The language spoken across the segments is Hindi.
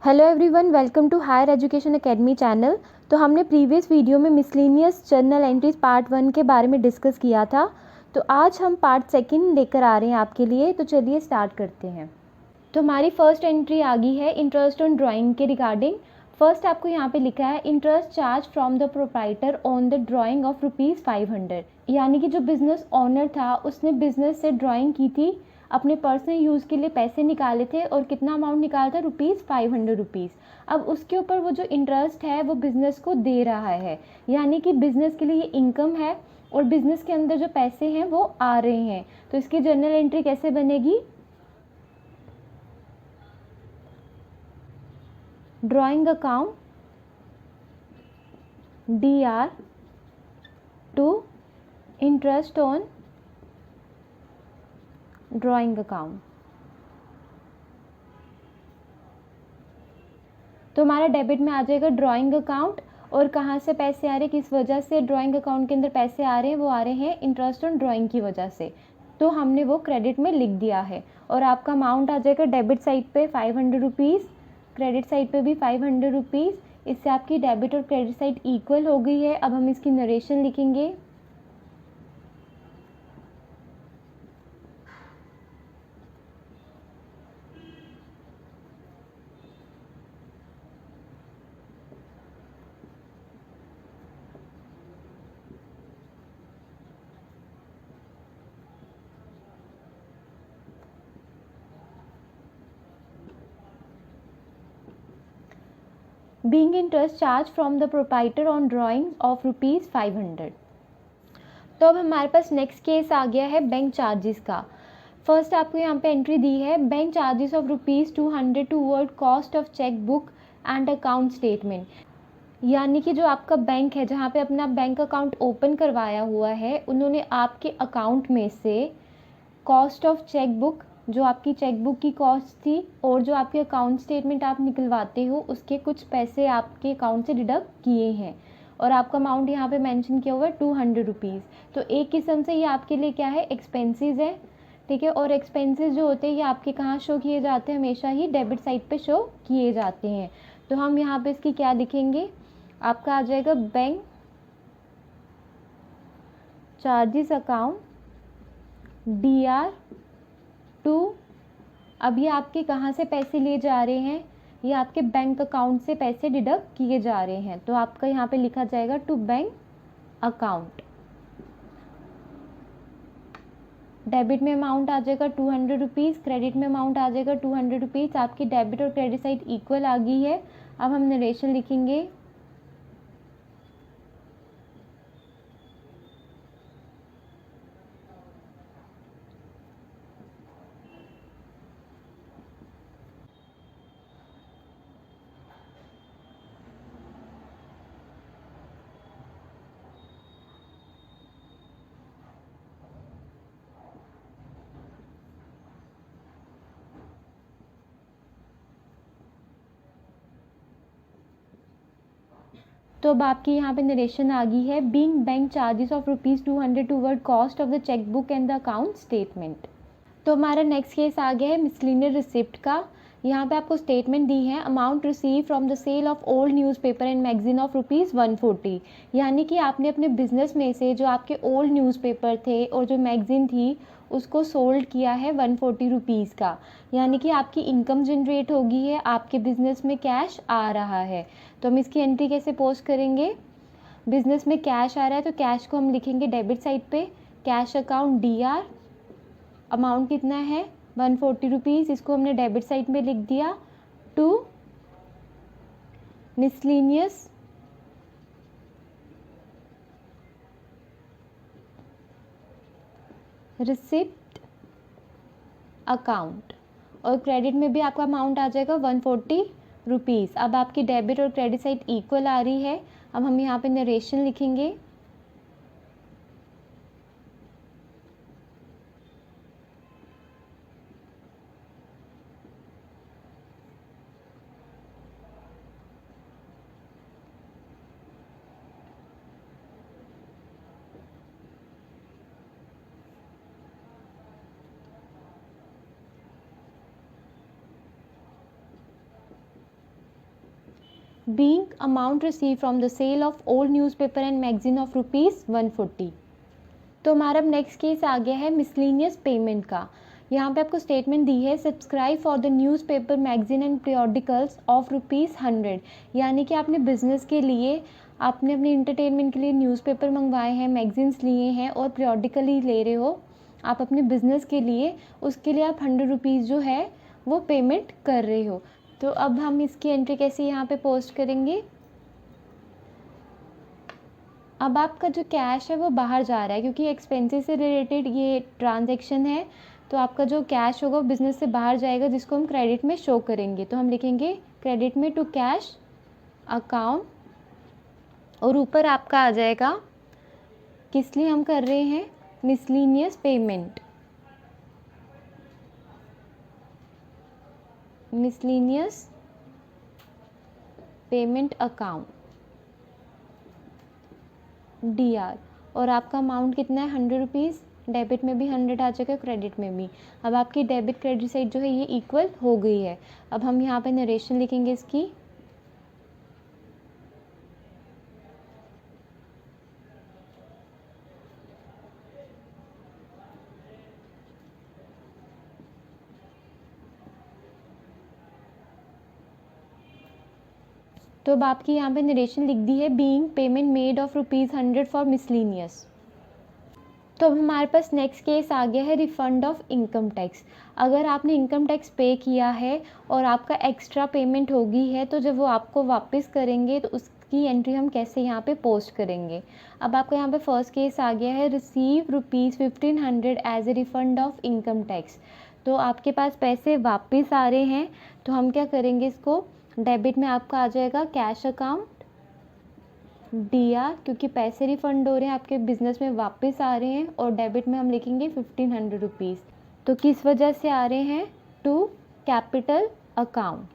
Hello everyone, welcome to higher education academy channel. तो हमने प्रीवियस वीडियो में मिसलेनियस जर्नल एंट्रीज पार्ट 1 के बारे में डिस्कस किया था। तो आज हम पार्ट 2 लेकर आ रहे हैं आपके लिए। तो चलिए स्टार्ट करते हैं। तो हमारी फर्स्ट एंट्री आ गई है इंटरेस्ट ऑन ड्राइंग के रिगार्डिंग। फर्स्ट आपको यहाँ पे लिखा है interest charge from the proprietor on the drying of ₹500। यानी कि जो बिज़नेस ऑनर था उसने बिज़नेस से ड्राइंग की थी, अपने पर्सनल यूज़ के लिए पैसे निकाले थे और कितना अमाउंट निकाला था ₹500। अब उसके ऊपर वो जो इंटरेस्ट है वो बिज़नेस को दे रहा है, यानी कि बिज़नेस के लिए ये इनकम है और बिज़नेस के अंदर जो पैसे हैं वो आ रहे हैं। तो इसकी जर्नल एंट्री कैसे बनेगी? Drawing account DR to interest on drawing account. तो हमारा डेबिट में आ जाएगा ड्राइंग अकाउंट, और कहाँ से पैसे आ रहे हैं, किस वजह से ड्राइंग अकाउंट के अंदर पैसे आ रहे हैं, वो आ रहे हैं इंटरेस्ट ऑन ड्राइंग की वजह से। तो हमने वो क्रेडिट में लिख दिया है और आपका अमाउंट आ जाएगा डेबिट साइड पे ₹500, क्रेडिट साइड पे भी ₹500। इससे आपकी डेबिट और क्रेडिट साइड इक्वल हो गई है। अब हम इसकी नरेशन लिखेंगे। Being interest charged from the proprietor on drawing of ₹500। तो अब हमारे पास नेक्स्ट केस आ गया है बैंक चार्जेस का। फर्स्ट आपको यहाँ पे एंट्री दी है bank charges of ₹200 toward cost of cheque book and account statement. यानी कि जो आपका बैंक है, जहाँ पे अपना बैंक अकाउंट ओपन करवाया हुआ है, उन्होंने आपके अकाउंट में से कॉस्ट ऑफ चेक बुक, जो आपकी चेक बुक की कॉस्ट थी, और जो आपके अकाउंट स्टेटमेंट आप निकलवाते हो उसके कुछ पैसे आपके अकाउंट से डिडक्ट किए हैं, और आपका अमाउंट यहाँ पे मेंशन किया हुआ है ₹200। तो एक किस्म से ये आपके लिए क्या है, एक्सपेंसेस है, ठीक है। और एक्सपेंसेस जो होते हैं ये आपके कहाँ शो किए जाते हैं, हमेशा ही डेबिट साइड पे शो किए जाते हैं। तो हम यहाँ पे इसकी क्या लिखेंगे, आपका आ जाएगा bank charges account DR to, अब ये आपके कहाँ से पैसे लिए जा रहे हैं, ये आपके बैंक अकाउंट से पैसे डिडक्ट किए जा रहे हैं। तो आपका यहाँ पे लिखा जाएगा टू बैंक अकाउंट। डेबिट में अमाउंट आ जाएगा ₹200, क्रेडिट में अमाउंट आ जाएगा ₹200। आपकी डेबिट और क्रेडिट साइड इक्वल आ गई है। अब हम नरेशन लिखेंगे। तो अब आपकी यहाँ पे नरेशन आ गई है, being bank charges of ₹200 toward cost of the cheque book and the account statement. तो हमारा नेक्स्ट केस आ गया है मिसलेनियस रिसिप्ट का। यहाँ पे आपको स्टेटमेंट दी है amount receive from the sale of old newspaper and magazine of ₹140। यानी कि आपने अपने बिजनेस में से जो आपके ओल्ड न्यूज़पेपर थे और जो मैगजीन थी उसको सोल्ड किया है ₹140 का। यानी कि आपकी इनकम जनरेट होगी है, आपके बिजनेस में कैश आ रहा है। तो हम इसकी एंट्री कैसे पोस्ट करेंगे, बिजनेस में कैश आ रहा है तो कैश को हम लिखेंगे डेबिट साइड पे, कैश अकाउंट DR, अमाउंट कितना है ₹140, इसको हमने डेबिट साइड में लिख दिया, टू मिसलेनियस रिसिप्ट अकाउंट, और क्रेडिट में भी आपका अमाउंट आ जाएगा ₹140। अब आपकी डेबिट और क्रेडिट साइड इक्वल आ रही है। अब हम यहाँ पे नरेशन लिखेंगे। Being amount receive from the sale of old newspaper and magazine of ₹140। तो हमारा अब नेक्स्ट केस आ गया है मिसलेनियस पेमेंट का। यहाँ पे आपको स्टेटमेंट दी है subscribe for the newspaper magazine and periodicals of ₹100। यानी कि आपने बिज़नेस के लिए, आपने अपने इंटरटेनमेंट के लिए न्यूज़पेपर मंगवाए हैं, मैगजीन्स लिए हैं और पीरियोडिकली ले रहे हो आप अपने बिज़नेस के लिए, उसके लिए आप ₹100 जो है वो पेमेंट कर रहे हो। तो अब हम इसकी एंट्री कैसे यहाँ पे पोस्ट करेंगे। अब आपका जो कैश है वो बाहर जा रहा है क्योंकि एक्सपेंसेस से रिलेटेड ये ट्रांजैक्शन है, तो आपका जो कैश होगा वो बिज़नेस से बाहर जाएगा, जिसको हम क्रेडिट में शो करेंगे। तो हम लिखेंगे क्रेडिट में टू कैश अकाउंट, और ऊपर आपका आ जाएगा किस लिए हम कर रहे हैं, miscellaneous payment, miscellaneous payment account DR। और आपका अमाउंट कितना है, ₹100। डेबिट में भी 100 आ जाएगा, क्रेडिट में भी। अब आपकी डेबिट क्रेडिट साइड जो है ये इक्वल हो गई है। अब हम यहाँ पे नरेशन लिखेंगे इसकी। तो अब आपकी यहाँ पे नरेशन लिख दी है being payment made of ₹100 for miscellaneous. तो अब हमारे पास नेक्स्ट केस आ गया है रिफंड ऑफ इनकम टैक्स। अगर आपने इनकम टैक्स पे किया है और आपका एक्स्ट्रा पेमेंट होगी है, तो जब वो आपको वापस करेंगे तो उसकी एंट्री हम कैसे यहाँ पे पोस्ट करेंगे। अब आपका यहाँ पे फर्स्ट केस आ गया है receive ₹1500 as a refund of income tax. तो आपके पास पैसे वापस आ रहे हैं, तो हम क्या करेंगे, इसको डेबिट में आपका आ जाएगा कैश अकाउंट DR, क्योंकि पैसे रिफंड हो रहे हैं, आपके बिजनेस में वापस आ रहे हैं, और डेबिट में हम लिखेंगे ₹1500। तो किस वजह से आ रहे हैं, टू कैपिटल अकाउंट,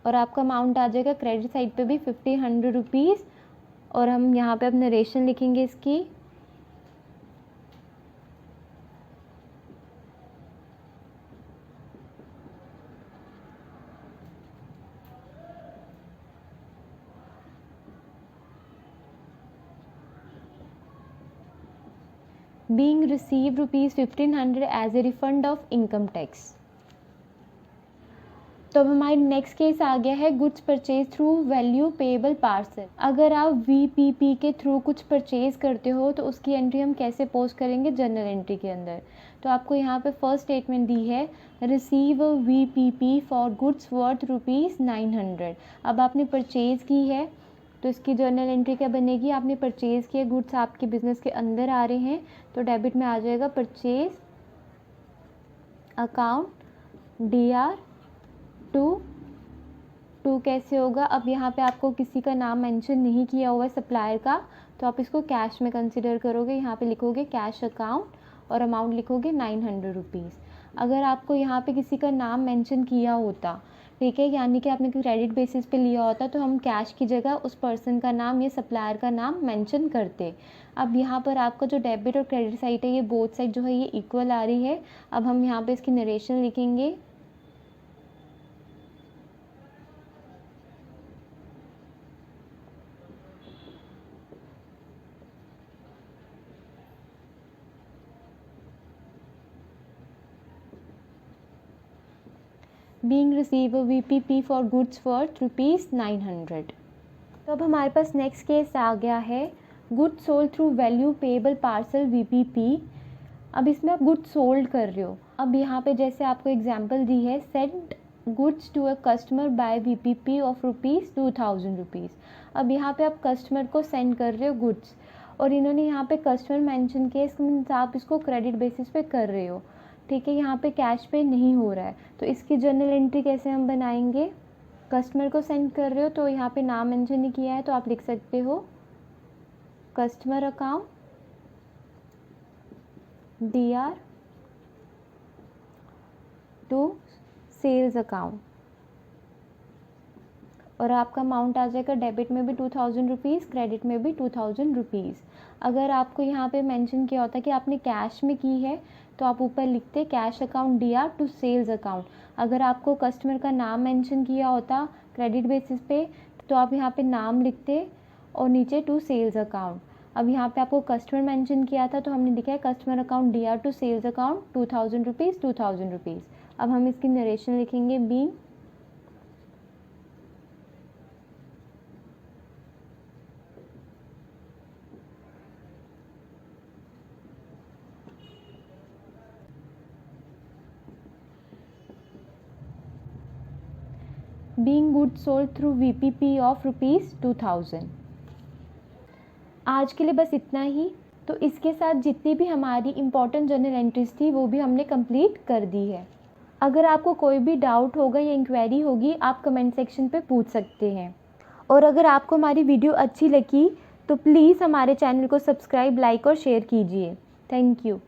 और आपका अमाउंट आ जाएगा क्रेडिट साइड पे भी ₹1500। और हम यहाँ पे अब नरेशन लिखेंगे इसकी। being received ₹1500 as a refund of income tax। तो अब हमारी नेक्स्ट केस आ गया है goods purchase through value payable parcel. अगर आप VPP के थ्रू कुछ परचेज करते हो तो उसकी एंट्री हम कैसे पोस्ट करेंगे, जर्नल एंट्री के अंदर। तो आपको यहाँ पे फर्स्ट स्टेटमेंट दी है receive VPP for goods worth ₹900। अब आपने परचेज की है तो इसकी जर्नल एंट्री क्या बनेगी, आपने परचेज किया, गुड्स आपके बिजनेस के अंदर आ रहे हैं, तो डेबिट में आ जाएगा परचेज अकाउंट DR टू कैसे होगा। अब यहाँ पे आपको किसी का नाम मेंशन नहीं किया हुआ है सप्लायर का, तो आप इसको कैश में कंसिडर करोगे। यहाँ पे लिखोगे कैश अकाउंट और अमाउंट लिखोगे ₹900। अगर आपको यहाँ पे किसी का नाम मेंशन किया होता, ठीक है, यानी कि आपने क्रेडिट बेसिस पे लिया होता, तो हम कैश की जगह उस पर्सन का नाम या सप्लायर का नाम मेंशन करते। अब यहाँ पर आपका जो डेबिट और क्रेडिट साइड है, ये बोथ साइड जो है ये इक्वल आ रही है। अब हम यहाँ पे इसकी नरेशन लिखेंगे। being receive a VPP for goods worth ₹900। तो अब हमारे पास नेक्स्ट केस आ गया है goods sold through value payable parcel VPP। अब इसमें आप गुड्स सोल्ड कर रहे हो। अब यहाँ पे जैसे आपको एग्जांपल दी है send goods to a customer by VPP of ₹2000। अब यहाँ पे आप कस्टमर को सेंड कर रहे हो गुड्स, और इन्होंने यहाँ पे कस्टमर मेंशन किया, इसका मीन्स आप इसको क्रेडिट बेसिस पे कर रहे हो, ठीक है, यहाँ पे कैश पे नहीं हो रहा है। तो इसकी जर्नल एंट्री कैसे हम बनाएंगे, कस्टमर को सेंड कर रहे हो तो यहाँ पे नाम मेंशन नहीं किया है, तो आप लिख सकते हो customer account DR to sales account, और आपका अमाउंट आ जाएगा डेबिट में भी ₹2000, क्रेडिट में भी ₹2000। अगर आपको यहाँ पे मेंशन किया होता कि आपने कैश में की है, तो आप ऊपर लिखते कैश अकाउंट दिया टू सेल्स अकाउंट। अगर आपको कस्टमर का नाम मेंशन किया होता क्रेडिट बेसिस पे तो आप यहाँ पे नाम लिखते और नीचे टू सेल्स अकाउंट। अब यहाँ पे आपको कस्टमर मेंशन किया था तो हमने लिखा है कस्टमर अकाउंट दिया to sales account 2000 rupees 2000 rupees. अब हम इसकी नरेशन लिखेंगे being goods sold through VPP of ₹2000। आज के लिए बस इतना ही। तो इसके साथ जितनी भी हमारी इम्पॉर्टेंट जर्नल एंट्रीज थी वो भी हमने कंप्लीट कर दी है। अगर आपको कोई भी डाउट होगा या इंक्वायरी होगी आप कमेंट सेक्शन पे पूछ सकते हैं। और अगर आपको हमारी वीडियो अच्छी लगी तो प्लीज़ हमारे चैनल को सब्सक्राइब, लाइक और शेयर कीजिए। Thank you.